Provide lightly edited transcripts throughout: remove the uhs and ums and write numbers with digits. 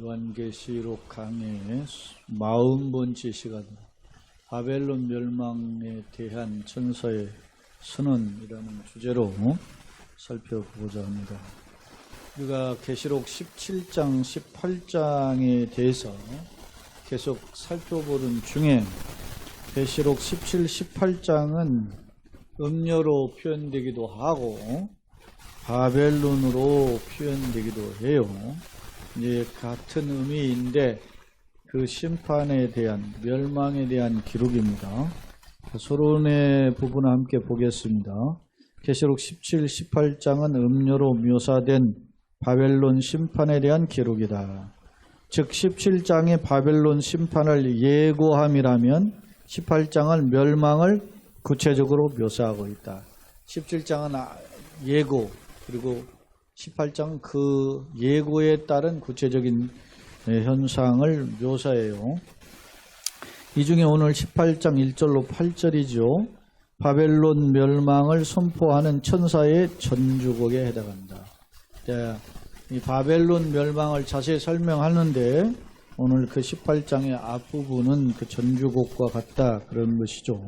요한계시록 강의 40번째 시간입니다. 바벨론 멸망에 대한 천사의 선언이라는 주제로 살펴보고자 합니다. 우리가 계시록 17장, 18장에 대해서 계속 살펴보는 중에 계시록 17, 18장은 음녀로 표현되기도 하고 바벨론으로 표현되기도 해요. 이제 같은 의미인데 그 심판에 대한, 멸망에 대한 기록입니다. 서론의 부분을 함께 보겠습니다. 계시록 17, 18장은 음녀로 묘사된 바벨론 심판에 대한 기록이다. 즉 17장의 바벨론 심판을 예고함이라면 18장은 멸망을 구체적으로 묘사하고 있다. 17장은 예고, 그리고 18장 그 예고에 따른 구체적인 현상을 묘사해요. 이 중에 오늘 18장 1절로 8절이죠. 바벨론 멸망을 선포하는 천사의 전주곡에 해당한다. 이 바벨론 멸망을 자세히 설명하는데 오늘 그 18장의 앞부분은 그 전주곡과 같다, 그런 것이죠.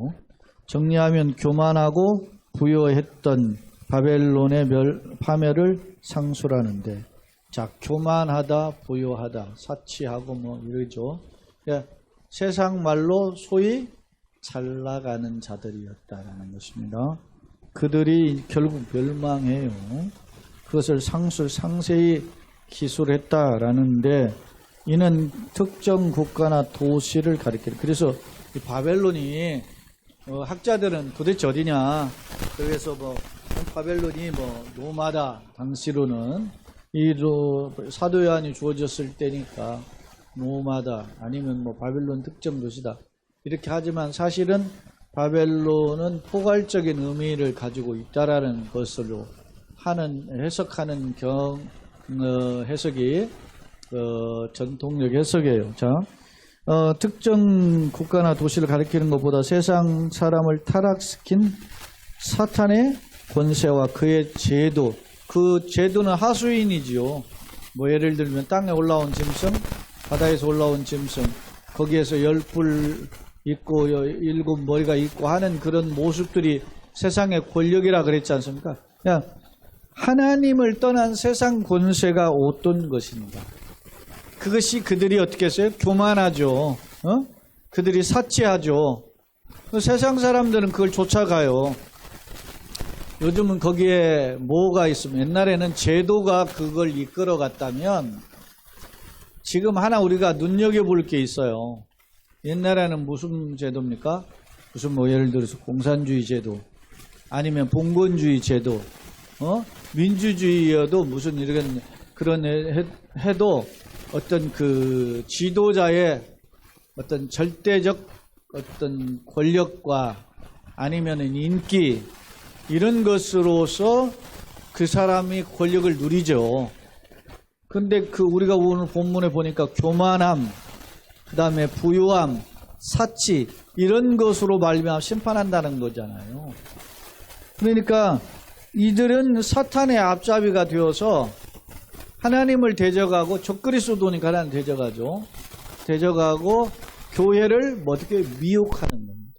정리하면 교만하고 부요했던 바벨론의 파멸을 상술하는데, 자, 교만하다, 부요하다, 사치하고 뭐 이러죠. 그러니까 세상 말로 소위 잘 나가는 자들이었다라는 것입니다. 그들이 결국 멸망해요. 그것을 상세히 기술했다라는데, 이는 특정 국가나 도시를 가리켜요. 그래서 이 바벨론이 학자들은 도대체 어디냐? 그래서 바벨론이 노마다, 당시로는 사도 요한이 주어졌을 때니까 노마다, 아니면 바벨론 특정 도시다, 이렇게 하지만 사실은 바벨론은 포괄적인 의미를 가지고 있다라는 것으로 해석하는 해석이 전통적 해석이에요. 자, 특정 국가나 도시를 가리키는 것보다 세상 사람을 타락시킨 사탄의 권세와 그의 제도, 그 제도는 하수인이지요. 예를 들면 땅에 올라온 짐승, 바다에서 올라온 짐승, 거기에서 10뿔 있고 7머리가 있고 하는 그런 모습들이 세상의 권력이라 그랬지 않습니까? 그냥 하나님을 떠난 세상 권세가 어떤 것인가? 그것이 그들이 어떻게 했어요? 교만하죠. 그들이 사치하죠. 세상 사람들은 그걸 쫓아가요. 요즘은 거기에 뭐가 있으면, 옛날에는 제도가 그걸 이끌어 갔다면 지금 하나 우리가 눈여겨볼 게 있어요. 옛날에는 무슨 제도입니까? 무슨 예를 들어서 공산주의 제도, 아니면 봉건주의 제도, 민주주의여도 무슨 이런 그런 해도 어떤 그 지도자의 어떤 절대적 어떤 권력과 아니면은 인기, 이런 것으로서 그 사람이 권력을 누리죠. 근데 우리가 오늘 본문에 보니까 교만함, 그 다음에 부유함, 사치, 이런 것으로 말미암아 심판한다는 거잖아요. 그러니까 이들은 사탄의 앞잡이가 되어서 하나님을 대적하고, 적그리스도니까 하나님 대적하죠. 대적하고 교회를 어떻게 미혹하는 겁니다.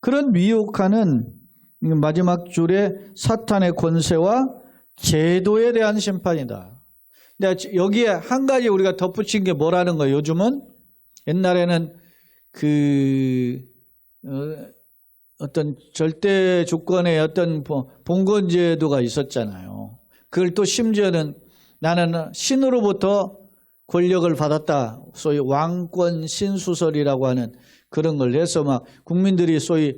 그런 미혹하는 마지막 줄에 사탄의 권세와 제도에 대한 심판이다. 근데 여기에 한 가지 우리가 덧붙인 게 뭐라는 거예요? 요즘은, 옛날에는 어떤 절대 주권의 어떤 봉건제도가 있었잖아요. 그걸 또 심지어는 나는 신으로부터 권력을 받았다, 소위 왕권 신수설이라고 하는 그런 걸 해서 막 국민들이 소위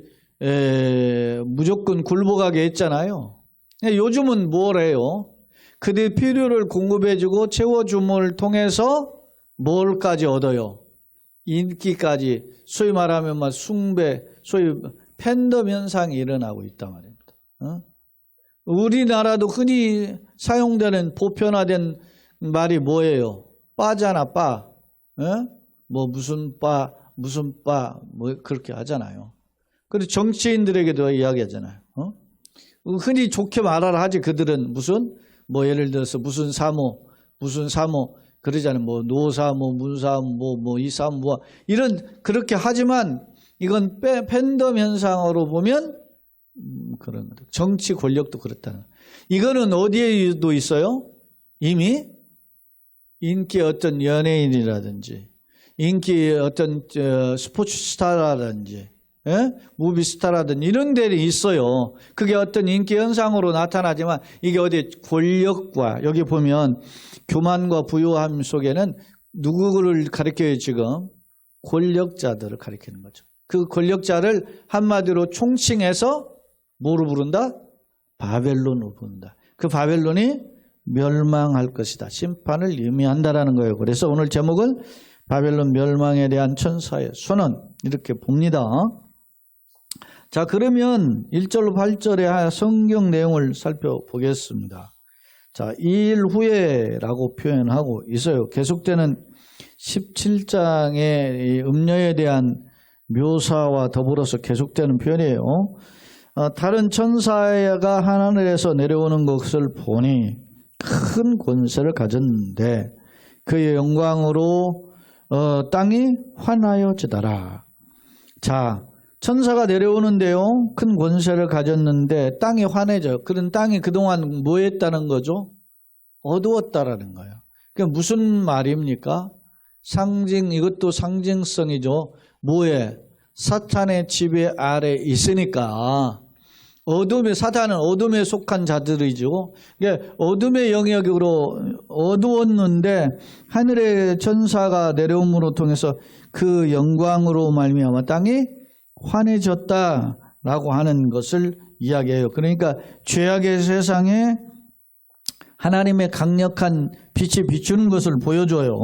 무조건 굴복하게 했잖아요. 요즘은 뭐래요? 그들 필요를 공급해주고 채워줌을 통해서 뭘까지 얻어요? 인기까지, 소위 말하면 숭배, 소위 팬덤 현상이 일어나고 있단 말입니다. 우리나라도 흔히 사용되는 보편화된 말이 뭐예요? 빠잖아, 빠. 무슨 빠, 그렇게 하잖아요. 그리고 정치인들에게도 이야기하잖아요. 흔히 좋게 말하라 하지. 그들은 예를 들어서 무슨 사모, 그러잖아요. 뭐 노사, 뭐 문사, 뭐 이사, 뭐 이런 그렇게 하지만 이건 팬덤 현상으로 보면 그런 거죠. 정치 권력도 그렇다는. 이거는 어디에도 있어요? 이미 인기 어떤 연예인이라든지 인기 어떤 스포츠 스타라든지 무비 스타라든지 이런 데 있어요. 그게 어떤 인기 현상으로 나타나지만 이게 어디 권력과 여기 보면 교만과 부유함 속에는 누구를 가리켜요 지금? 권력자들을 가리키는 거죠. 그 권력자를 한마디로 총칭해서 뭐로 부른다? 바벨론으로 부른다. 그 바벨론이 멸망할 것이다. 심판을 의미한다라는 거예요. 그래서 오늘 제목은 바벨론 멸망에 대한 천사의 선언 이렇게 봅니다. 자, 그러면 1절로 8절의 성경 내용을 살펴보겠습니다. 자, 2일 후에라고 표현하고 있어요. 계속되는 17장의 음녀에 대한 묘사와 더불어서 계속되는 표현이에요. 다른 천사가 하늘에서 내려오는 것을 보니 큰 권세를 가졌는데 그의 영광으로 땅이 환하여지더라. 자, 천사가 내려오는데요. 큰 권세를 가졌는데 땅이 환해져요. 그런 땅이 그동안 뭐 했다는 거죠? 어두웠다라는 거예요. 그게 무슨 말입니까? 이것도 상징성이죠. 뭐에? 사탄의 지배 아래 있으니까 사탄은 어둠에 속한 자들이죠. 어둠의 영역으로 어두웠는데 하늘의 천사가 내려옴으로 통해서 그 영광으로 말미암아 땅이 환해졌다라고 하는 것을 이야기해요. 그러니까 죄악의 세상에 하나님의 강력한 빛이 비추는 것을 보여줘요.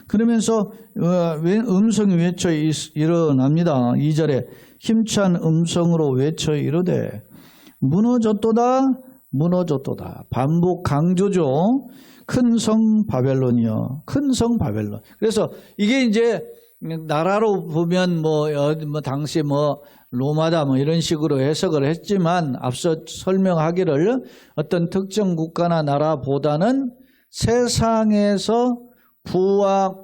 그러면서 음성이 외쳐 일어납니다. 2절에 힘찬 음성으로 외쳐 이르되 무너졌도다 무너졌도다. 반복 강조죠. 큰 성 바벨론이요. 큰 성 바벨론. 그래서 이게 이제 나라로 보면 뭐 당시 로마다 이런 식으로 해석을 했지만 앞서 설명하기를 어떤 특정 국가나 나라보다는 세상에서 부와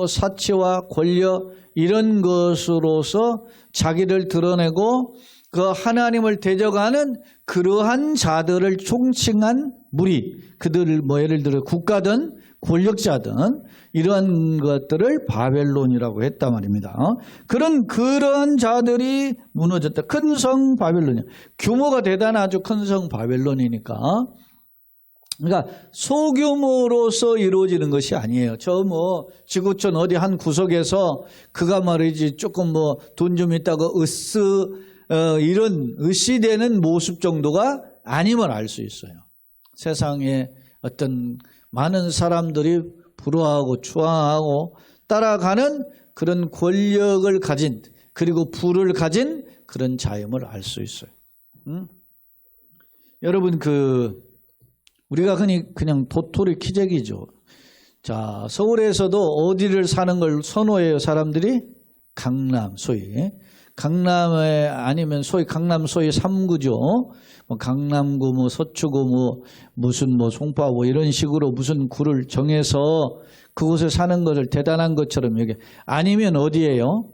사치와 권력 이런 것으로서 자기를 드러내고 그 하나님을 대적하는 그러한 자들을 총칭한 무리, 그들을 예를 들어 국가든 권력자든 이러한 것들을 바벨론이라고 했단 말입니다. 그런 자들이 무너졌다. 큰 성 바벨론이야. 규모가 대단하죠. 큰 성 바벨론이니까. 그러니까 소규모로서 이루어지는 것이 아니에요. 지구촌 어디 한 구석에서 그가 말이지 조금 돈 좀 있다고 이런 으시되는 모습 정도가 아님을 알 수 있어요. 세상에 어떤 많은 사람들이 부러워하고 추앙하고 따라가는 그런 권력을 가진 그리고 부를 가진 그런 자임을 알 수 있어요. 여러분 우리가 그냥 도토리 키재기죠. 자, 서울에서도 어디를 사는 걸 선호해요, 사람들이? 강남, 소위. 강남에 아니면 강남 소위 3구죠. 강남구, 서초구, 무슨 송파 이런 식으로 무슨 구를 정해서 그곳에 사는 것을 대단한 것처럼 여기. 아니면 어디예요?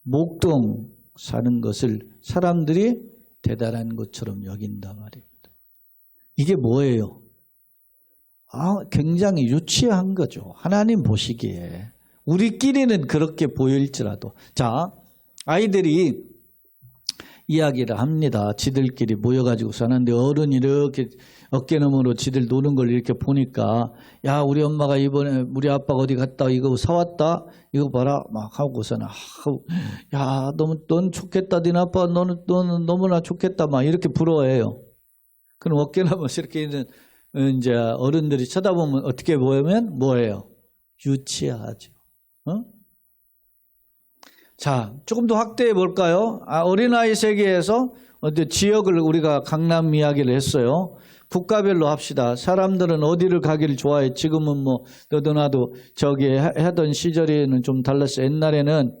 목동 사는 것을 사람들이 대단한 것처럼 여긴단 말입니다. 이게 뭐예요? 굉장히 유치한 거죠. 하나님 보시기에. 우리끼리는 그렇게 보일지라도. 자, 아이들이 이야기를 합니다. 지들끼리 모여가지고 사는데 어른이 이렇게 어깨너머로 지들 노는 걸 이렇게 보니까 야, 우리 엄마가 이번에 우리 아빠가 어디 갔다 이거 사왔다 이거 봐라 막 하고서는 야, 넌 좋겠다. 네 아빠 너는 너무나 좋겠다 막 이렇게 부러워해요. 그럼 어깨너머로 이렇게 있는 이제 어른들이 쳐다보면 어떻게 보이면 뭐예요? 유치하죠. 자, 조금 더 확대해 볼까요? 어린아이 세계에서 지역을 우리가 강남 이야기를 했어요. 국가별로 합시다. 사람들은 어디를 가기를 좋아해? 지금은 너도 나도 저기 하던 시절에는 좀 달랐어요. 옛날에는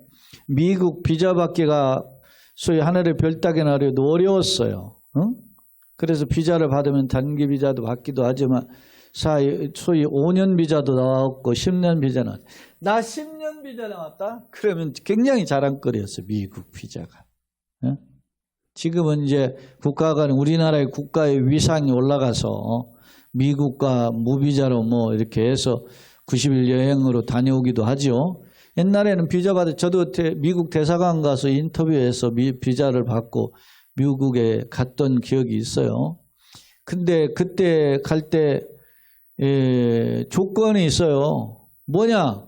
미국 비자 받기가 소위 하늘의 별 따기 나려도 어려웠어요. 그래서 비자를 받으면 단기 비자도 받기도 하지만 소위 5년 비자도 나왔고 10년 비자 나왔다. 나 10년 비자 나왔다? 그러면 굉장히 자랑거리였어요. 미국 비자가. 예? 지금은 이제 국가가 우리나라의 국가의 위상이 올라가서 미국과 무비자로 뭐 이렇게 해서 90일 여행으로 다녀오기도 하죠. 옛날에는 비자 받을 저도 미국 대사관 가서 인터뷰해서 비자를 받고 미국에 갔던 기억이 있어요. 근데 그때 갈 때 조건이 있어요. 뭐냐?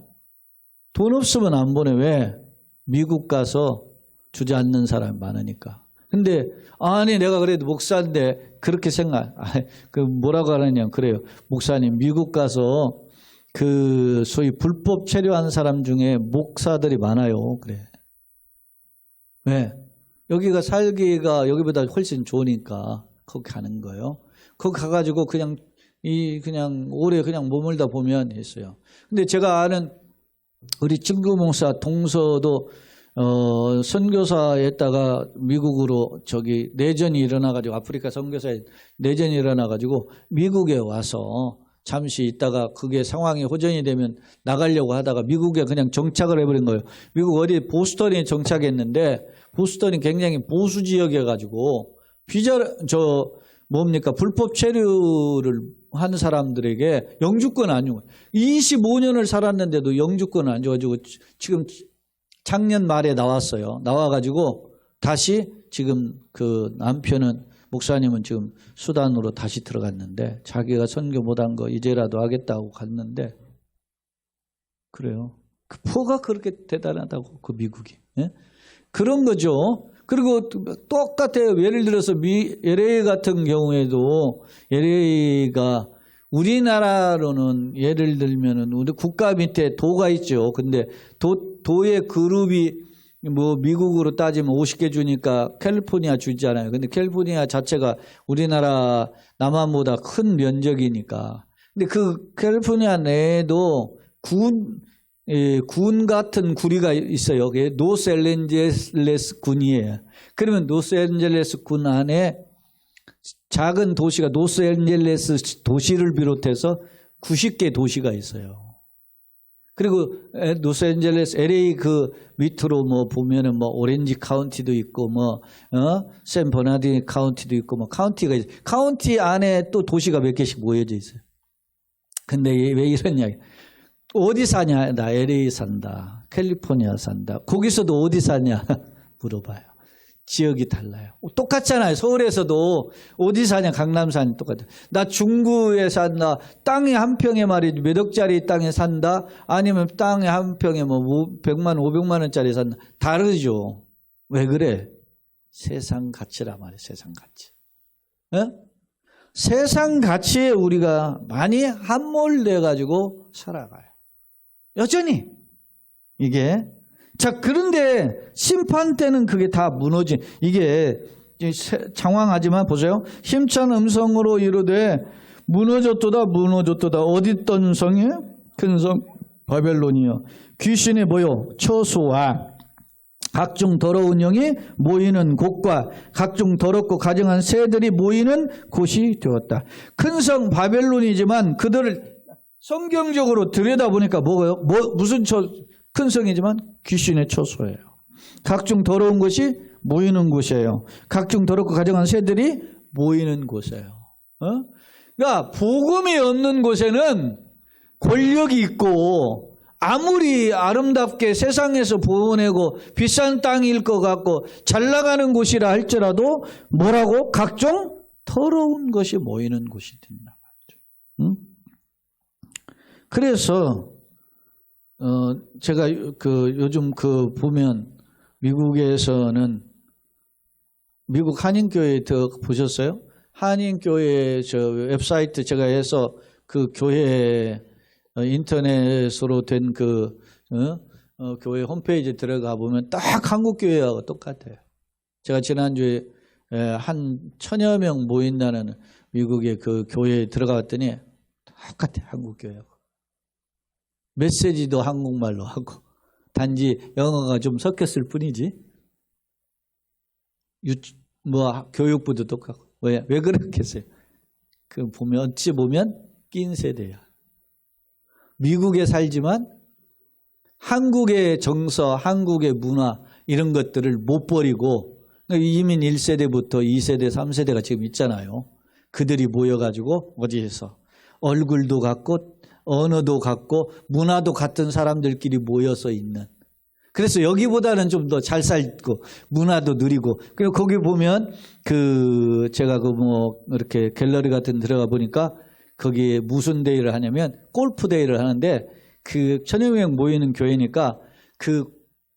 돈 없으면 안 보내. 왜? 미국 가서 주저앉는 사람이 많으니까. 근데 아니 내가 그래도 목사인데 그렇게 그 뭐라고 하느냐 그래요. 목사님 미국 가서 그 소위 불법 체류한 사람 중에 목사들이 많아요. 그래. 왜? 여기가 살기가 여기보다 훨씬 좋으니까 거기 가는 거예요. 거기 가가지고 그냥 오래 그냥 머물다 보면 있어요. 근데 제가 아는 우리 친구 목사 동서도 선교사였다가 미국으로 내전이 일어나가지고 아프리카 선교사에 내전이 일어나가지고 미국에 와서 잠시 있다가 그게 상황이 호전이 되면 나가려고 하다가 미국에 그냥 정착을 해버린 거예요. 미국 어디 보스턴에 정착했는데 보스턴이 굉장히 보수 지역이어가지고 불법 체류를 한 사람들에게 영주권 안 주고 25년을 살았는데도 영주권 안 줘가지고 지금 작년 말에 나왔어요. 나와가지고 다시 지금 그 남편은 목사님은 지금 수단으로 다시 들어갔는데 자기가 선교 못한 거 이제라도 하겠다고 갔는데 그래요. 그 뭐가 그렇게 대단하다고 그 미국이. 예? 그런 거죠. 그리고 똑같아요. 예를 들어서 LA 같은 경우에도 LA가 우리나라로는 예를 들면은 우리 국가 밑에 도가 있죠. 근데 도의 그룹이 뭐 미국으로 따지면 50개 주니까 캘리포니아 주잖아요. 근데 캘리포니아 자체가 우리나라 남한보다 큰 면적이니까. 근데 그 캘리포니아 내에도 군 같은 구리가 있어요. 그게 로스앤젤레스 군이에요. 그러면 로스앤젤레스 군 안에 작은 도시가 로스앤젤레스 도시를 비롯해서 90개 도시가 있어요. 그리고 로스앤젤레스 LA 그 밑으로 뭐 보면은 뭐 오렌지 카운티도 있고 샌버나디노 카운티도 있고 뭐 카운티가 있어요. 카운티 안에 또 도시가 몇 개씩 모여져 있어요. 근데 왜 이런 이야기? 어디 사냐? 나 LA 산다. 캘리포니아 산다. 거기서도 어디 사냐? 물어봐요. 지역이 달라요. 똑같잖아요. 서울에서도 어디 사냐? 강남 사냐? 똑같아요. 나 중구에 산다. 땅이 한 평에 말이지 몇 억짜리 땅에 산다. 아니면 땅이 한 평에 뭐 100만 500만 원짜리 산다. 다르죠. 왜 그래? 세상 가치라 말이에요. 세상 가치. 에? 세상 가치에 우리가 많이 함몰돼 가지고 살아가요. 여전히 이게 자 그런데 심판 때는 그게 다 무너진 이게 장황하지만 보세요. 힘찬 음성으로 이르되 무너졌도다 무너졌도다. 어디 있던 성이에요? 큰 성 바벨론이요. 귀신이 뭐요? 처소와 각종 더러운 영이 모이는 곳과 각종 더럽고 가증한 새들이 모이는 곳이 되었다. 큰 성 바벨론이지만 그들을 성경적으로 들여다보니까 뭐예요? 무슨 큰 성이지만 귀신의 처소예요. 각종 더러운 것이 모이는 곳이에요. 각종 더럽고 가증한 새들이 모이는 곳이에요. 그러니까 복음이 없는 곳에는 권력이 있고 아무리 아름답게 세상에서 보내고 비싼 땅일 것 같고 잘 나가는 곳이라 할지라도 뭐라고? 각종 더러운 것이 모이는 곳이 된다 말이죠. 그래서 제가 요즘 보면 미국에서는 미국 한인교회 보셨어요? 한인교회 웹사이트 제가 해서 그 교회 인터넷으로 된 교회 홈페이지 들어가 보면 딱 한국 교회하고 똑같아요. 제가 지난주에 한 1000여 명 모인다는 미국의 그 교회에 들어가 봤더니 똑같아요. 한국 교회하고. 메시지도 한국말로 하고 단지 영어가 좀 섞였을 뿐이지. 교육부도 똑같고. 왜 그렇겠어요? 어찌 보면 낀 세대야. 미국에 살지만 한국의 정서, 한국의 문화 이런 것들을 못 버리고 이민 1세대부터 2세대, 3세대가 지금 있잖아요. 그들이 모여가지고 어디에서 얼굴도 같고 언어도 같고 문화도 같은 사람들끼리 모여서 있는. 그래서 여기보다는 좀 더 잘 살고 문화도 누리고. 그리고 거기 보면 제가 이렇게 갤러리 같은 데 들어가 보니까 거기에 무슨 데이를 하냐면 골프 데이를 하는데 1000여 명 모이는 교회니까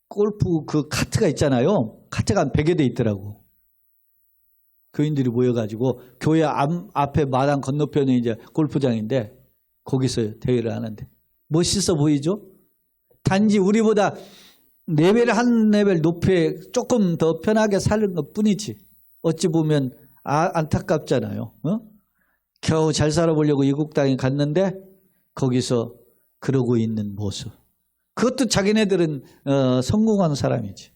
골프 카트가 있잖아요. 카트가 한 100여 대 있더라고. 교인들이 모여가지고 교회 앞에 마당 건너편에 이제 골프장인데 거기서 대회를 하는데 멋있어 보이죠? 단지 우리보다 레벨 한 레벨 높이 조금 더 편하게 사는 것 뿐이지. 어찌 보면 안타깝잖아요. 겨우 잘 살아보려고 이국 땅에 갔는데 거기서 그러고 있는 모습. 그것도 자기네들은 성공한 사람이지.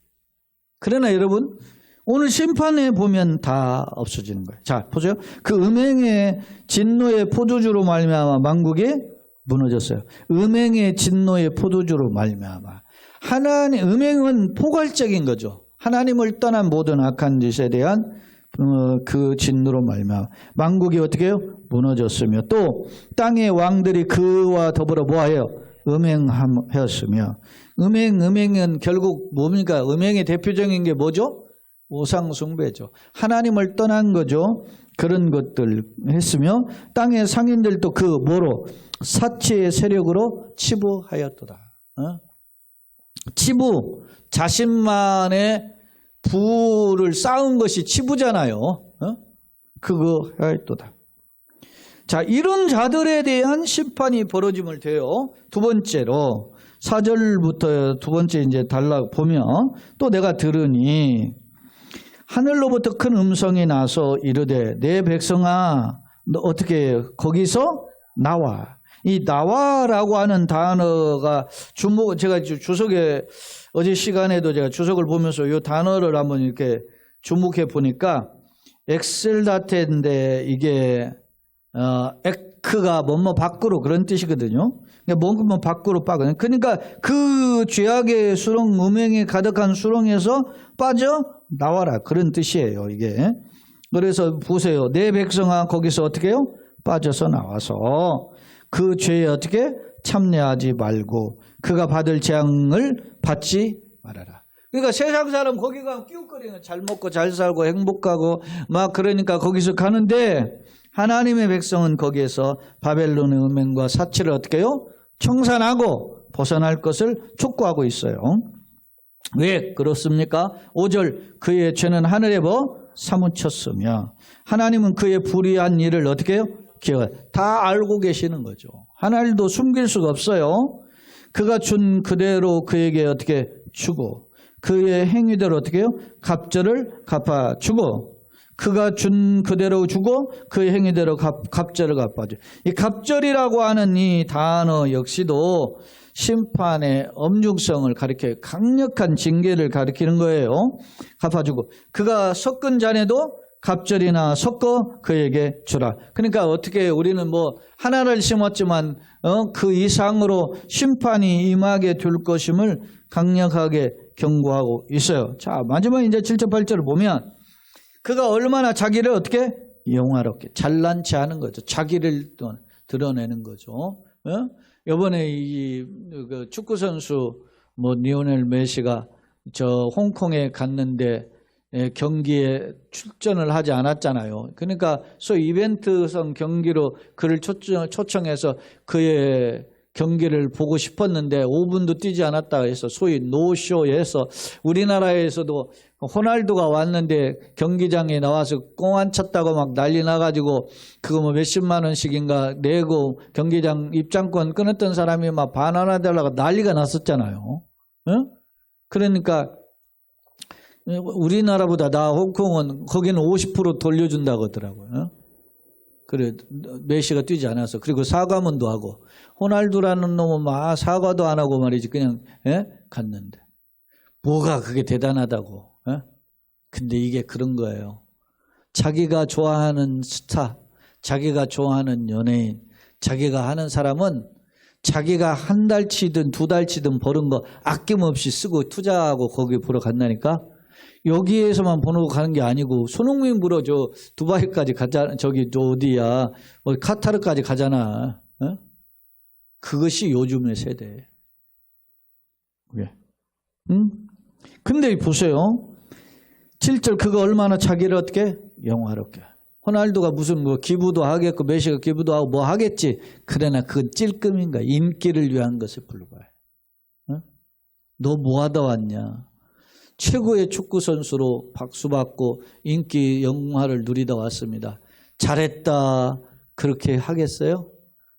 그러나 여러분 오늘 심판에 보면 다 없어지는 거예요. 자 보세요. 그 음행의 진노의 포도주로 말미암아 만국이 무너졌어요. 음행의 진노의 포도주로 말미암아. 음행은 포괄적인 거죠. 하나님을 떠난 모든 악한 짓에 대한 그 진노로 말미암아 만국이 어떻게 해요? 무너졌으며 또 땅의 왕들이 그와 더불어 뭐하여? 음행하였으며. 음행은 결국 뭡니까? 음행의 대표적인 게 뭐죠? 우상숭배죠. 하나님을 떠난 거죠. 그런 것들 했으며 땅의 상인들도 뭐로? 사치의 세력으로 치부하였도다. 치부, 자신만의 부를 쌓은 것이 치부잖아요. 그거 하였도다. 자, 이런 자들에 대한 심판이 벌어짐을 돼요. 두 번째로 4절부터 두 번째 이제 보면 또 내가 들으니 하늘로부터 큰 음성이 나서 이르되 내 백성아 너 어떻게 거기서 나와. 이 나와라고 하는 단어가 제가 주석에 어제 시간에도 제가 주석을 보면서 이 단어를 한번 이렇게 주목해 보니까 엑셀다테인데 이게 에크가 뭐뭐 밖으로 그런 뜻이거든요. 뭔가 밖으로 빠져. 그러니까 그 죄악의 수렁, 음행에 가득한 수렁에서 빠져 나와라 그런 뜻이에요. 이게. 그래서 보세요. 내 백성아 거기서 어떻게 해요? 빠져서 나와서 그 죄에 어떻게 참여하지 말고 그가 받을 재앙을 받지 말아라. 그러니까 세상 사람 거기 가면 끼웃거리는 잘 먹고 잘 살고 행복하고 막 그러니까 거기서 가는데 하나님의 백성은 거기에서 바벨론의 음행과 사치를 어떻게 해요? 청산하고 벗어날 것을 촉구하고 있어요. 왜 그렇습니까? 5절 그의 죄는 하늘에 사무쳤으며 하나님은 그의 불의한 일을 어떻게 해요? 다 알고 계시는 거죠. 하나님도 숨길 수가 없어요. 그가 준 그대로 그에게 어떻게 주고 그의 행위대로 어떻게 해요? 갑절을 갚아주고 그가 준 그대로 주고 그의 행위대로 갑절을 갚아줘. 이 갑절이라고 하는 이 단어 역시도 심판의 엄중성을 가리켜 강력한 징계를 가리키는 거예요. 갚아주고 그가 섞은 잔에도 갑절이나 섞어 그에게 주라. 그러니까 어떻게 우리는 하나를 심었지만 그 이상으로 심판이 임하게 될 것임을 강력하게 경고하고 있어요. 자, 마지막 이제 7절 8절을 보면 그가 얼마나 자기를 어떻게 영화롭게 잘난치 하는 거죠. 자기를 드러내는 거죠. 이번에 그 축구 선수 리오넬 메시가 홍콩에 갔는데 경기에 출전을 하지 않았잖아요. 그러니까 소위 이벤트성 경기로 그를 초청해서 그의 경기를 보고 싶었는데 5분도 뛰지 않았다 해서 소위 노쇼에서 우리나라에서도 호날두가 왔는데 경기장에 나와서 꽁안 찼다고 막 난리 나가지고 그거 몇십만 원씩인가 내고 경기장 입장권 끊었던 사람이 막 반환하달라고 난리가 났었잖아요. 그러니까 우리나라보다 홍콩은 거기는 50% 돌려준다고 하더라고요. 그래 메시가 뛰지 않아서 그리고 사과문도 하고 호날두라는 놈은 막 사과도 안 하고 말이지 그냥 갔는데 뭐가 그게 대단하다고. 근데 이게 그런 거예요. 자기가 좋아하는 스타, 자기가 좋아하는 연예인, 자기가 하는 사람은 자기가 한 달치든 두 달치든 버는 거 아낌없이 쓰고 투자하고 거기 보러 간다니까. 여기에서만 보러 가는 게 아니고 손흥민 보러 저 두바이까지 가자. 저기 저 어디야 카타르까지 가잖아. 어? 그것이 요즘의 세대. 왜? 응? 근데 보세요. 7절 그거 얼마나 자기를 어떻게 영화롭게. 호날두가 무슨 뭐 기부도 하겠고 메시가 기부도 하고 뭐 하겠지. 그러나 그건 찔끔인가. 인기를 위한 것에 불과해. 어? 너 뭐 하다 왔냐. 최고의 축구선수로 박수받고 인기 영화를 누리다 왔습니다. 잘했다 그렇게 하겠어요?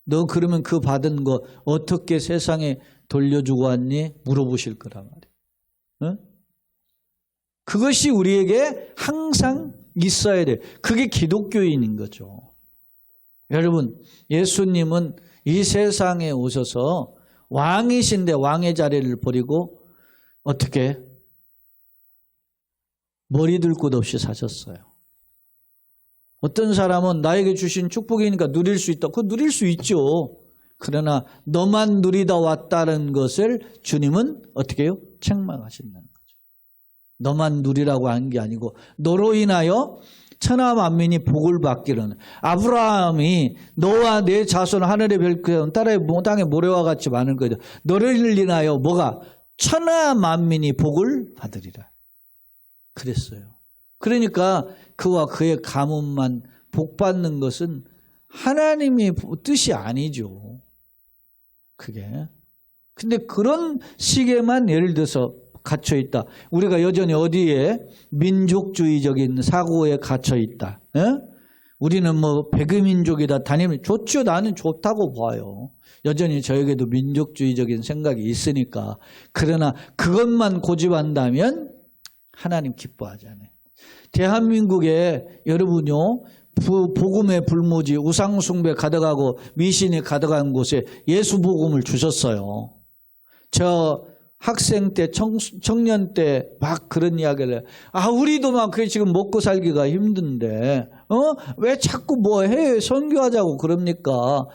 너 그러면 그 받은 거 어떻게 세상에 돌려주고 왔니? 물어보실 거란 말이에요. 어? 그것이 우리에게 항상 있어야 돼. 그게 기독교인인 거죠. 여러분, 예수님은 이 세상에 오셔서 왕이신데 왕의 자리를 버리고 어떻게 머리 둘 곳 없이 사셨어요. 어떤 사람은 나에게 주신 축복이니까 누릴 수 있다. 그거 누릴 수 있죠. 그러나 너만 누리다 왔다는 것을 주님은 어떻게 해요? 책망하신다는 거죠. 너만 누리라고 한 게 아니고 너로 인하여 천하 만민이 복을 받기로는. 아브라함이 너와 내 자손 하늘의 별처럼 땅의 모래와 같이 많을 거다. 너를 인하여 뭐가? 천하 만민이 복을 받으리라. 그랬어요. 그러니까 그와 그의 가문만 복 받는 것은 하나님의 뜻이 아니죠. 그게. 근데 그런 식에만 예를 들어서 갇혀 있다. 우리가 여전히 어디에 민족주의적인 사고에 갇혀 있다. 에? 우리는 뭐 백의민족이다. 단임 좋죠. 나는 좋다고 봐요. 여전히 저에게도 민족주의적인 생각이 있으니까. 그러나 그것만 고집한다면 하나님 기뻐하잖아요. 대한민국에 여러분요. 복음의 불모지 우상숭배 가득하고 미신이 가득한 곳에 예수 복음을 주셨어요. 저 학생 때 청년 때 막 그런 이야기를 해요. 아 우리도 막 그게 지금 먹고 살기가 힘든데 왜 자꾸 뭐 해외 선교하자고 그럽니까?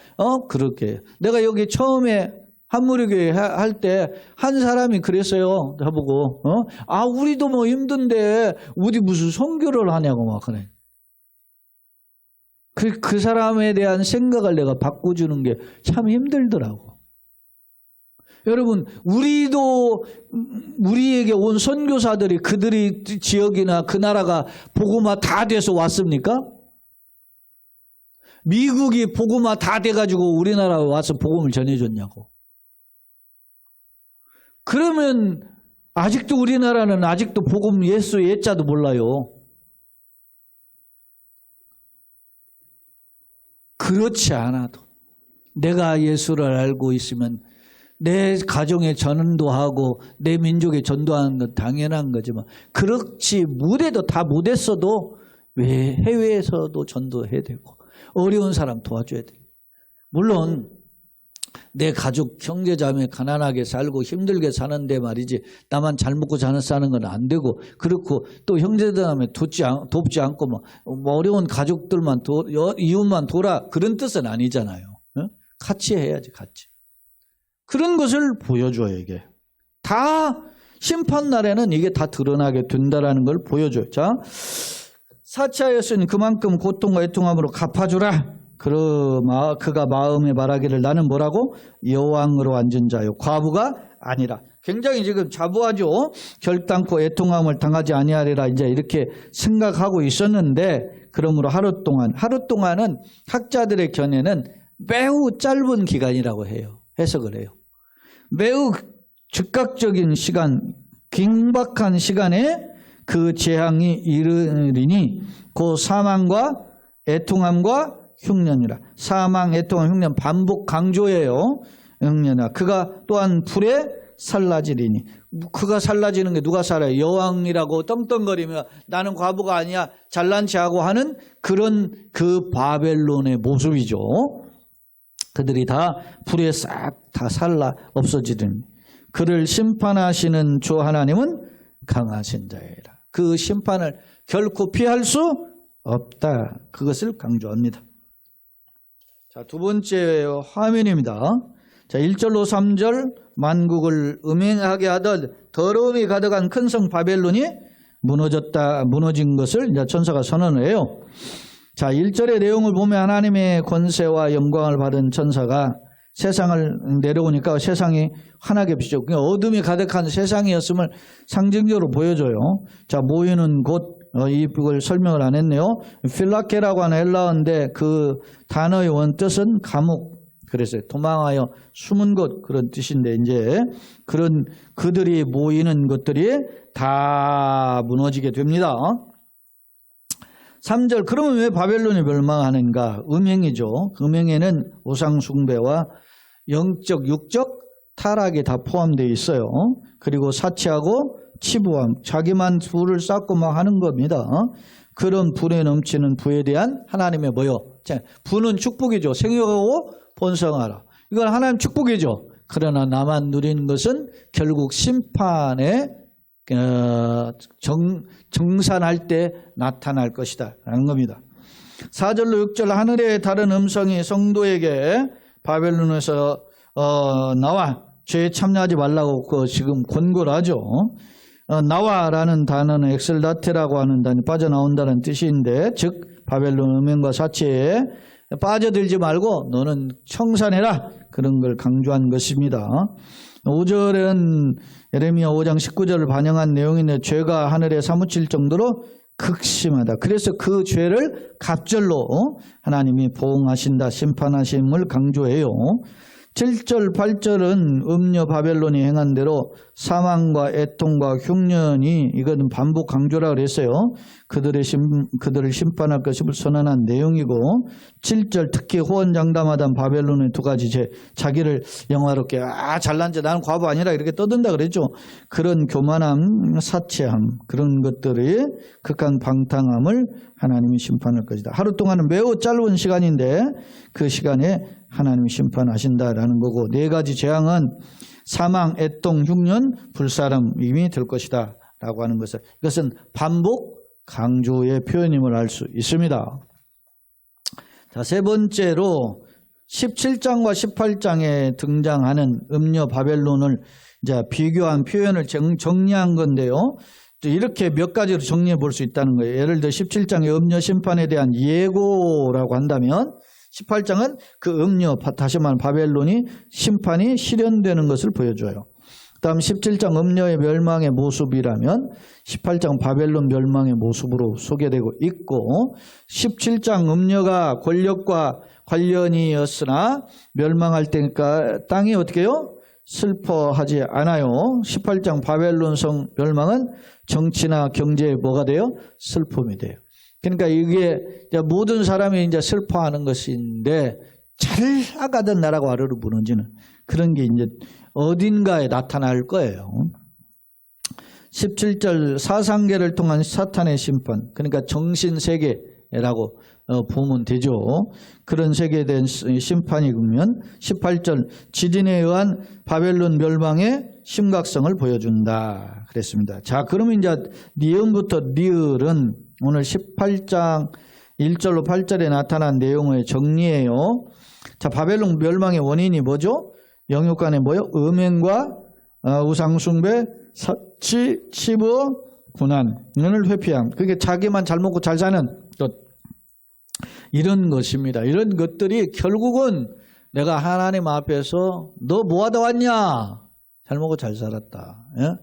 그렇게 내가 여기 처음에 한무리교회 할 때 한 사람이 그랬어요. 저보고 아 우리도 뭐 힘든데 우리 무슨 선교를 하냐고 막 그래. 그 사람에 대한 생각을 내가 바꿔주는 게 참 힘들더라고. 여러분 우리도 우리에게 온 선교사들이 그들이 지역이나 그 나라가 복음화 다 돼서 왔습니까? 미국이 복음화 다 돼가지고 우리나라에 와서 복음을 전해줬냐고. 그러면 아직도 우리나라는 아직도 복음 예수 예자도 몰라요. 그렇지 않아도 내가 예수를 알고 있으면 내 가정에 전도 하고 내 민족에 전도하는 건 당연한 거지만 그렇지 못해도 다 못했어도 왜 해외에서도 전도해야 되고 어려운 사람 도와줘야 돼. 물론 내 가족 형제자매 가난하게 살고 힘들게 사는데 말이지 나만 잘 먹고 잘 사는 건 안 되고 그렇고 또 형제자매 돕지 않고 뭐 어려운 가족들만 이웃만 돌아 그런 뜻은 아니잖아요. 같이 해야지 같이. 그런 것을 보여줘요. 이게 다 심판날에는 이게 다 드러나게 된다라는 걸 보여줘요. 자, 사치하였으니 그만큼 고통과 애통함으로 갚아주라. 그가 마음에 말하기를 나는 뭐라고? 여왕으로 앉은 자요 과부가 아니라. 굉장히 지금 자부하죠. 결단코 애통함을 당하지 아니하리라 이제 이렇게 생각하고 있었는데 그러므로 하루 동안은 학자들의 견해는 매우 짧은 기간이라고 해요. 해석을 해요. 매우 즉각적인 시간, 긴박한 시간에 그 재앙이 이르리니 그 사망과 애통함과 흉년이라. 사망, 애통함, 흉년 반복 강조예요. 흉년아. 그가 또한 불에 살라지리니. 그가 살라지는 게 누가 살아요? 여왕이라고 떵떵거리며 나는 과부가 아니야 잘난 체하고 하는 그런 그 바벨론의 모습이죠. 그들이 다 불에 싹 다 살라 없어지리니 그를 심판하시는 주 하나님은 강하신 자이라. 그 심판을 결코 피할 수 없다. 그것을 강조합니다. 자, 두 번째 화면입니다. 자, 1절로 3절 만국을 음행하게 하던 더러움이 가득한 큰 성 바벨론이 무너진 것을 이제 천사가 선언을 해요. 자, 1절의 내용을 보면 하나님의 권세와 영광을 받은 천사가 세상을 내려오니까 세상이 환하게 비추고 어둠이 가득한 세상이었음을 상징적으로 보여줘요. 자, 모이는 곳, 이걸 설명을 안 했네요. 필라케라고 하는 헬라어인데 그 단어의 원뜻은 감옥, 그래서 도망하여 숨은 곳 그런 뜻인데 이제 그런 그들이 모이는 것들이 다 무너지게 됩니다. 3절, 그러면 왜 바벨론이 멸망하는가? 음행이죠. 음행에는 우상 숭배와 영적, 육적 타락이 다 포함되어 있어요. 그리고 사치하고 치부함, 자기만 부를 쌓고 막 하는 겁니다. 그런 불에 넘치는 부에 대한 하나님의 뭐요? 부는 축복이죠. 생육하고 번성하라. 이건 하나님 축복이죠. 그러나 나만 누리는 것은 결국 심판에 정산할 때 나타날 것이다 라는 겁니다. 4절로 6절, 하늘의 다른 음성이 성도에게 바벨론에서 나와 죄에 참여하지 말라고 지금 권고를 하죠. 나와라는 단어는 엑셀다테라고 하는 단이 빠져나온다는 뜻인데, 즉 바벨론 음행과 사치에 빠져들지 말고 너는 청산해라, 그런 걸 강조한 것입니다. 5절은 예레미야 5장 19절을 반영한 내용인데, 죄가 하늘에 사무칠 정도로 극심하다. 그래서 그 죄를 갑절로 하나님이 보응하신다, 심판하심을 강조해요. 7절, 8절은 음녀 바벨론이 행한 대로 사망과 애통과 흉년이, 이거는 반복 강조라 그랬어요. 그들을 심판할 것임을 선언한 내용이고, 7절 특히 호언장담하던 바벨론의 두 가지 죄, 자기를 영화롭게 잘난 자, 나는 과부 아니라 이렇게 떠든다 그랬죠. 그런 교만함, 사치함, 그런 것들이 극한 방탕함을 하나님이 심판할 것이다. 하루 동안은 매우 짧은 시간인데 그 시간에 하나님이 심판하신다라는 거고, 네 가지 재앙은 사망, 애통, 흉년, 불사름이 될 것이다 라고 하는 것을, 이것은 반복 강조의 표현임을 알 수 있습니다. 자, 세 번째로 17장과 18장에 등장하는 음녀 바벨론을 이제 비교한 표현을 정리한 건데요. 이렇게 몇 가지로 정리해 볼 수 있다는 거예요. 예를 들어 17장의 음녀 심판에 대한 예고라고 한다면, 18장은 그 음녀, 다시 말하면 바벨론이 심판이 실현되는 것을 보여줘요. 그 다음 17장 음녀의 멸망의 모습이라면 18장 바벨론 멸망의 모습으로 소개되고 있고, 17장 음녀가 권력과 관련이었으나 멸망할 때니까 땅이 어떻게 해요? 슬퍼하지 않아요. 18장 바벨론 성 멸망은 정치나 경제에 뭐가 돼요? 슬픔이 돼요. 그러니까 이게 모든 사람이 이제 슬퍼하는 것인데, 잘 나가던 나라가 아래로 무너지는 그런 게 이제 어딘가에 나타날 거예요. 17절 사상계를 통한 사탄의 심판, 그러니까 정신세계라고 보면 되죠. 그런 세계에 대한 심판이 그러면 18절 지진에 의한 바벨론 멸망의 심각성을 보여준다 그랬습니다. 자, 그러면 이제 니은부터 리을은 오늘 18장 1절로 8절에 나타난 내용을 정리해요. 자, 바벨론 멸망의 원인이 뭐죠? 영육간의 뭐요? 음행과 우상숭배, 사치, 치부, 고난을 회피함. 그게 자기만 잘 먹고 잘 사는 것, 이런 것입니다. 이런 것들이 결국은 내가 하나님 앞에서 너 뭐하다 왔냐? 잘 먹고 잘 살았다. 예?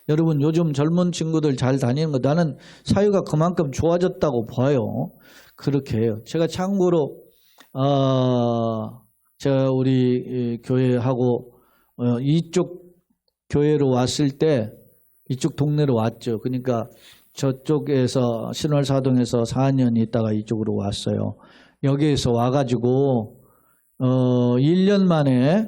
여러분 요즘 젊은 친구들 잘 다니는 거, 나는 사회가 그만큼 좋아졌다고 봐요. 그렇게 해요. 제가 참고로 제가 우리 교회하고 이쪽 교회로 왔을 때 이쪽 동네로 왔죠. 그러니까 저쪽에서 신월사동에서 4년 있다가 이쪽으로 왔어요. 여기에서 와가지고 1년 만에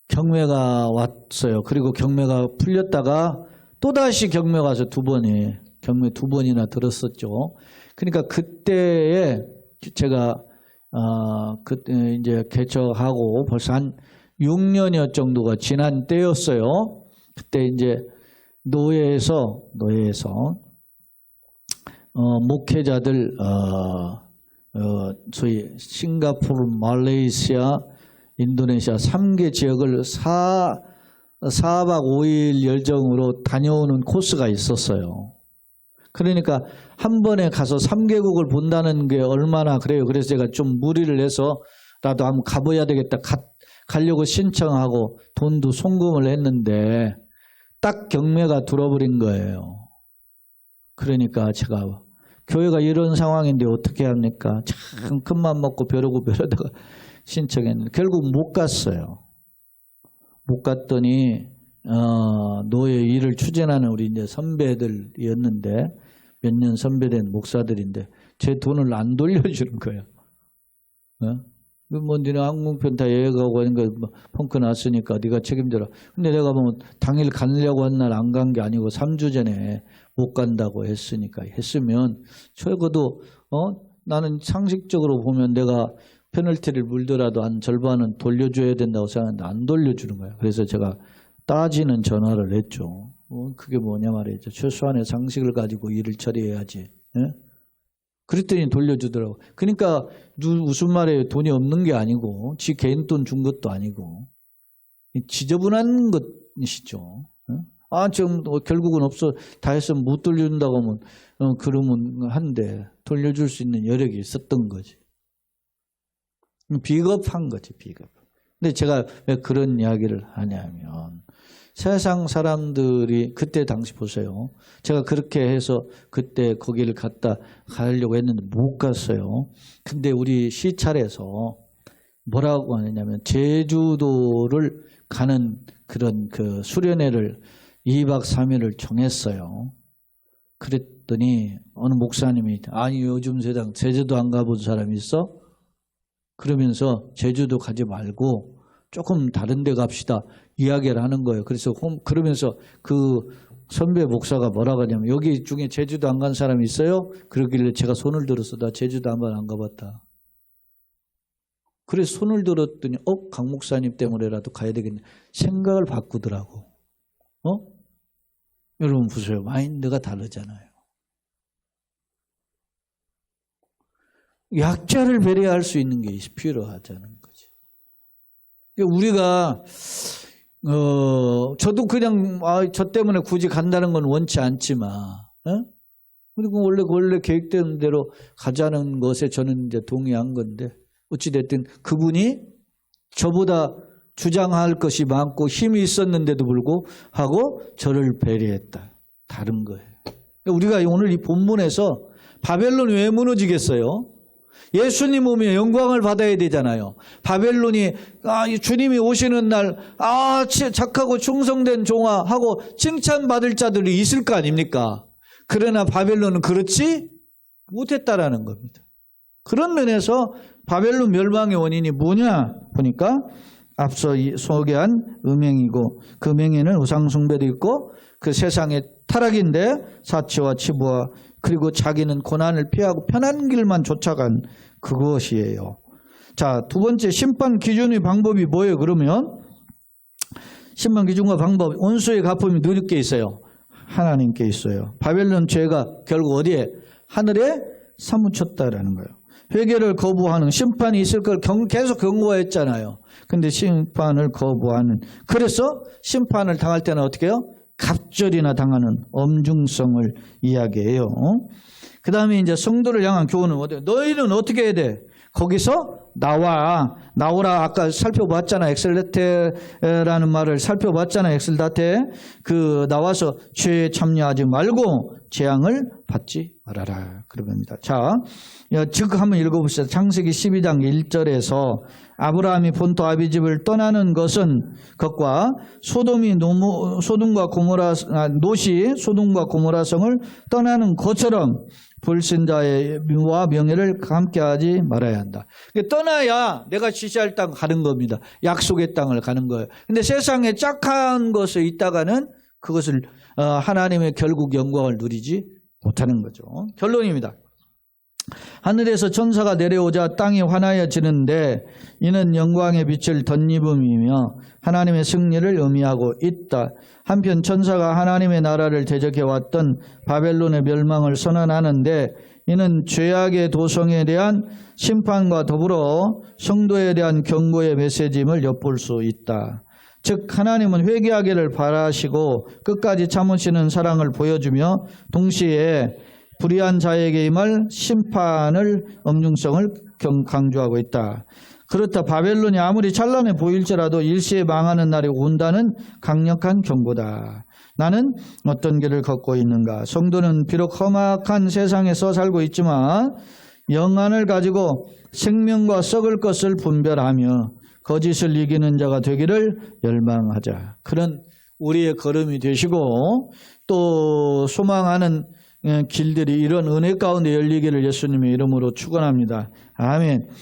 경매가 왔어요. 그리고 경매가 풀렸다가 또다시 경매 가서 경매 2번이나 들었었죠. 그러니까 그때에 제가 그때 이제 개척하고 벌써 한 6년여 정도가 지난 때였어요. 그때 이제 노예에서 목회자들 소위 싱가포르, 말레이시아, 인도네시아 3개 지역을 4박 5일 여정으로 다녀오는 코스가 있었어요. 그러니까 한 번에 가서 3개국을 본다는 게 얼마나 그래요. 그래서 제가 좀 무리를 해서라도 한번 가봐야 되겠다. 가려고 신청하고 돈도 송금을 했는데 딱 경매가 들어버린 거예요. 그러니까 제가 교회가 이런 상황인데 어떻게 합니까? 참 큰맘 먹고 벼르고 벼르다가 신청했는데 결국 못 갔어요. 못 갔더니 노예 일을 추진하는 우리 이제 선배들이었는데 몇 년 선배된 목사들인데 제 돈을 안 돌려주는 거예요. 뭐 니네 항공편 다 예약하고 하는 거 펑크 났으니까 네가 책임져라. 근데 내가 뭐 당일 가려고 한 날 안 간 게 아니고 3주 전에 못 간다고 했으니까 했으면 적어도 나는 상식적으로 보면 내가 페널티를 물더라도 한 절반은 돌려줘야 된다고 생각하는데 안 돌려주는 거예요. 그래서 제가 따지는 전화를 했죠. 그게 뭐냐 말이죠. 최소한의 상식을 가지고 일을 처리해야지. 예? 그랬더니 돌려주더라고. 그러니까 무슨 말이에요. 돈이 없는 게 아니고 지 개인 돈 준 것도 아니고 지저분한 것이죠. 지금 결국은 없어 다 했으면 못 돌려준다고 하면 그러면 한데 돌려줄 수 있는 여력이 있었던 거지. 비겁한 거지, 비겁. 근데 제가 왜 그런 이야기를 하냐면 세상 사람들이 그때 당시 보세요. 제가 그렇게 해서 그때 거기를 가려고 했는데 못 갔어요. 근데 우리 시찰에서 뭐라고 하느냐면 제주도를 가는 그런 그 수련회를 2박 3일을 정했어요. 그랬더니 어느 목사님이 아니 요즘 세상 제주도 안 가본 사람 있어? 그러면서 제주도 가지 말고 조금 다른 데 갑시다 이야기를 하는 거예요. 그래서 그러면서 그 선배 목사가 뭐라고 하냐면 여기 중에 제주도 안 간 사람이 있어요? 그러길래 제가 손을 들어서 나 제주도 한 번 안 가봤다. 그래서 손을 들었더니 강 목사님 때문에라도 가야 되겠네. 생각을 바꾸더라고. 여러분 보세요. 마인드가 다르잖아요. 약자를 배려할 수 있는 게 필요하다는 거지. 우리가 저도 그냥 저 때문에 굳이 간다는 건 원치 않지만 그리고 원래 계획된 대로 가자는 것에 저는 이제 동의한 건데 어찌됐든 그분이 저보다 주장할 것이 많고 힘이 있었는데도 불구하고 저를 배려했다. 다른 거예요. 우리가 오늘 이 본문에서 바벨론이 왜 무너지겠어요? 예수님 오면 영광을 받아야 되잖아요. 바벨론이 주님이 오시는 날 착하고 충성된 종아 하고 칭찬받을 자들이 있을 거 아닙니까? 그러나 바벨론은 그렇지 못했다라는 겁니다. 그런 면에서 바벨론 멸망의 원인이 뭐냐 보니까 앞서 소개한 음행이고 그 명예는 우상숭배도 있고 그 세상의 타락인데 사치와 치부와 그리고 자기는 고난을 피하고 편한 길만 쫓아간 그것이에요. 자, 두 번째 심판 기준의 방법이 뭐예요? 그러면 심판 기준과 방법 원수의 갚음이 누구께 있어요? 하나님께 있어요. 바벨론 죄가 결국 어디에? 하늘에 사무쳤다라는 거예요. 회개를 거부하는 심판이 있을 걸 계속 경고했잖아요. 근데 심판을 거부하는 그래서 심판을 당할 때는 어떻게 해요? 갑절이나 당하는 엄중성을 이야기해요. 그 다음에 이제 성도를 향한 교훈은 어때요? 너희는 어떻게 해야 돼? 거기서 나오라 아까 살펴봤잖아. 엑셀레테라는 말을 살펴봤잖아. 엑셀다테 나와서 죄에 참여하지 말고 재앙을 받지 말아라. 그런 겁니다. 자, 즉 한번 읽어보시죠. 창세기 12장 1절에서 아브라함이 본토 아비집을 떠나는 것과 소돔과 고모라 성을 떠나는 것처럼 불신자와 명예를 함께하지 말아야 한다. 떠나야 내가 지시할 땅 가는 겁니다. 약속의 땅을 가는 거예요. 근데 세상에 짝한 것에 있다가는 그것을 하나님의 결국 영광을 누리지 못하는 거죠. 결론입니다. 하늘에서 천사가 내려오자 땅이 환하여지는데 이는 영광의 빛을 덧입음이며 하나님의 승리를 의미하고 있다. 한편 천사가 하나님의 나라를 대적해왔던 바벨론의 멸망을 선언하는데 이는 죄악의 도성에 대한 심판과 더불어 성도에 대한 경고의 메시지임을 엿볼 수 있다. 즉 하나님은 회개하기를 바라시고 끝까지 참으시는 사랑을 보여주며 동시에 불의한 자에게 임할 심판을 엄중성을 강조하고 있다. 그렇다. 바벨론이 아무리 찬란해 보일지라도 일시에 망하는 날이 온다는 강력한 경고다. 나는 어떤 길을 걷고 있는가? 성도는 비록 험악한 세상에서 살고 있지만 영안을 가지고 생명과 썩을 것을 분별하며 거짓을 이기는 자가 되기를 열망하자. 그런 우리의 걸음이 되시고 또 소망하는 길들이 이런 은혜 가운데 열리기를 예수님의 이름으로 축원합니다. 아멘.